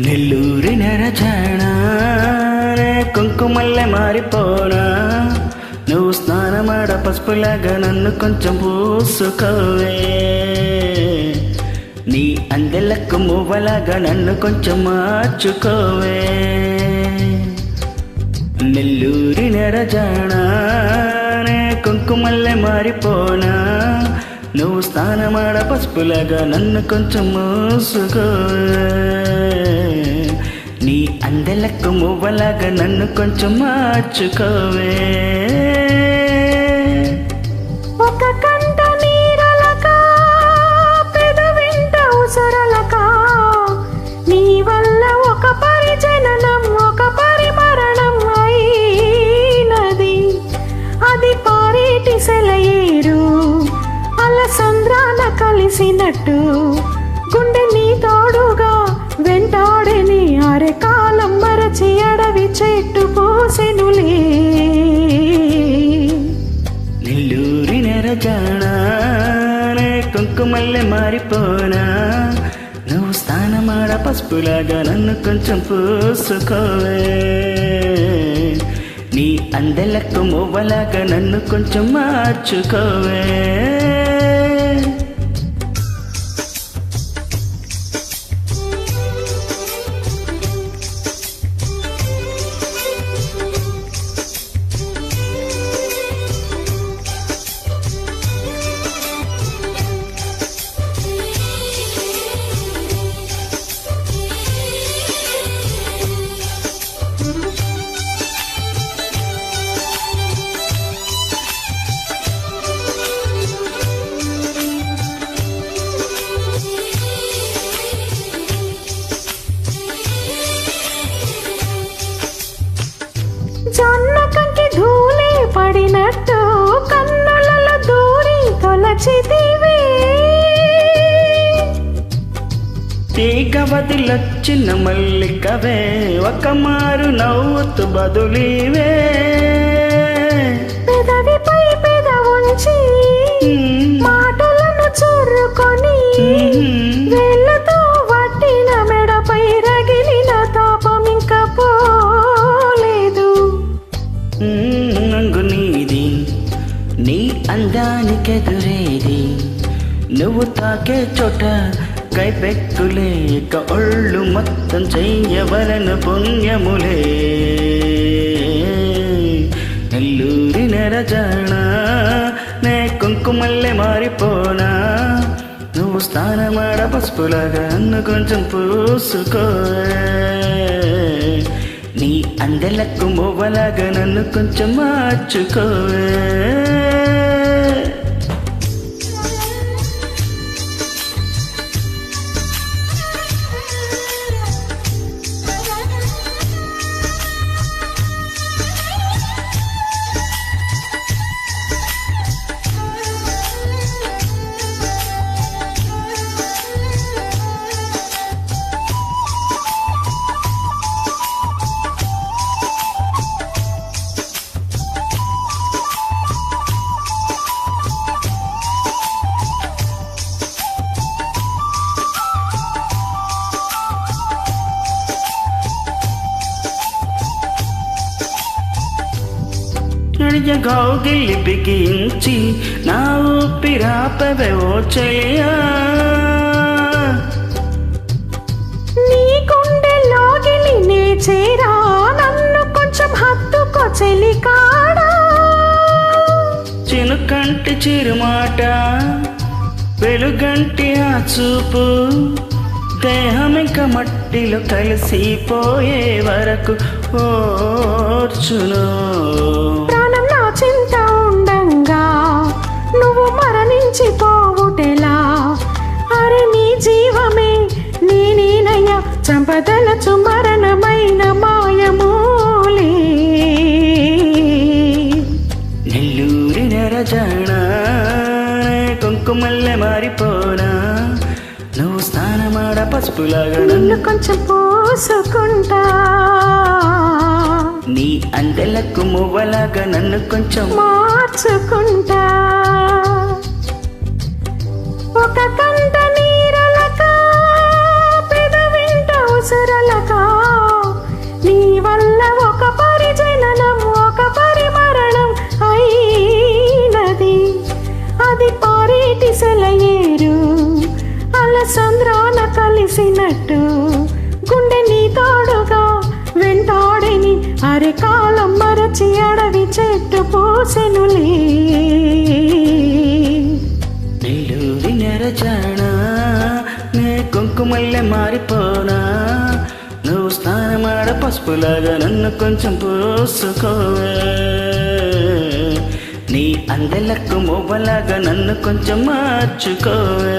నెల్లూరి నెరజానా కుంకుమల్లె మారిపోనా నువ్వు స్నానమాడ పసుపులాగా నన్ను కొంచెం పూసుకోవే నీ అందెలకు మువ్వలాగా నన్ను కొంచెం మార్చుకోవే నెల్లూరి నెరజానా కుంకుమల్లె మారిపోనా నువ్వు స్నానమాడ పసుపులాగా నన్ను కొంచెం మూసుకోవే నీ అందెలకు మువ్వలాగా నన్ను కొంచెం మార్చుకోవే ఒక కంట నీరలక పెదవింట ఉసరలక నీ వల్ల ఒక పరిజననం ఒక పరిమరణం అయినది అది పారేటి సెలయేరు అలసంద్రాల కలిసినట్టు గుండె నీ తోడుగా వెంటాడని అరెకాలం మరచి అడవి చెట్టు పోసెనులే నెల్లూరి నెరజానా కుంకుమల్లె మారిపోనా నువ్వు స్నానమాడ పసుపులాగా నన్ను కొంచెం పూసుకోవే నీ అందెలకు మువ్వలాగా నన్ను కొంచెం మార్చుకోవే జొన్న కంకి ధూళి పడినట్టు కన్నులలో దూరి తొలచితివే తీగ వదిలొచ్చిన మల్లికవే ఒక మారు నవ్వుతూ బదులీవే పెదవిపై పెద ఉంచి మాటలను చురుకొని వేళ్ళతో వట్టిన మెడపై రగిలిన తాపం ఇంకా పోలేదు నంగు నీది నీ అందానికెదురేది నువ్వు తాకే చోట కైపెక్కులే ఇక ఒళ్ళు మొత్తం చెయ్యవలను పుణ్యములే నెల్లూరి నెరజానా నే కుంకుమల్లె మారిపోనా నువ్వు స్నానమాడ పసుపులాగా నన్ను కొంచెం పూసుకోవే నీ అందెలకు మువ్వలాగా నన్ను కొంచెం మార్చుకోవే గౌగిలి బిగించి నా ఊపిరాపవే ఓ చెయ్యా నీ గుండెలోగిలి నే చేరా నన్ను కొంచెం హత్తుకో చెలికాడా చినుకంటి చిరుమాట వెలుగంటి ఆ చూపు దేహం ఇంక మట్టిలో కలిసిపోయే వరకు ఓర్చును ప్రాణం నా చింత ఉండంగా నువ్వు మరణించిపోవుటెలా అరే నీ జీవమే నేనేనయ్యా చంపదలచు మరణమైన మాయమూలే నెల్లూరి నెరజానా కుంకుమల్లె మారిపోనా నువ్వు స్నానమాడ పసుపులాగా నన్ను కొంచెం పోసుకుంటా నీ అందెలకు మువ్వలాగా నన్ను కొంచెం మార్చుకుంటా ఒక కంట నీరలక పెదవింట సురలకా నీ వల్ల ఒక పరిజననం ఒక పరిమరణం అయినది అది పారేటి సెలయేరు అలసంద్రాన కలిసినట్టు గుండె నీ తోడుగా వెంటాడిని అరెకాలం మరచి అడవి చెట్టు పోసెనులే నెల్లూరి నెరజానా నే కుంకుమల్లె మారిపోనా నువ్వు స్నానమాడ పసుపులాగా నన్ను కొంచెం పోసుకోవే నీ అందెలకు మువ్వలాగా నన్ను కొంచెం మార్చుకోవే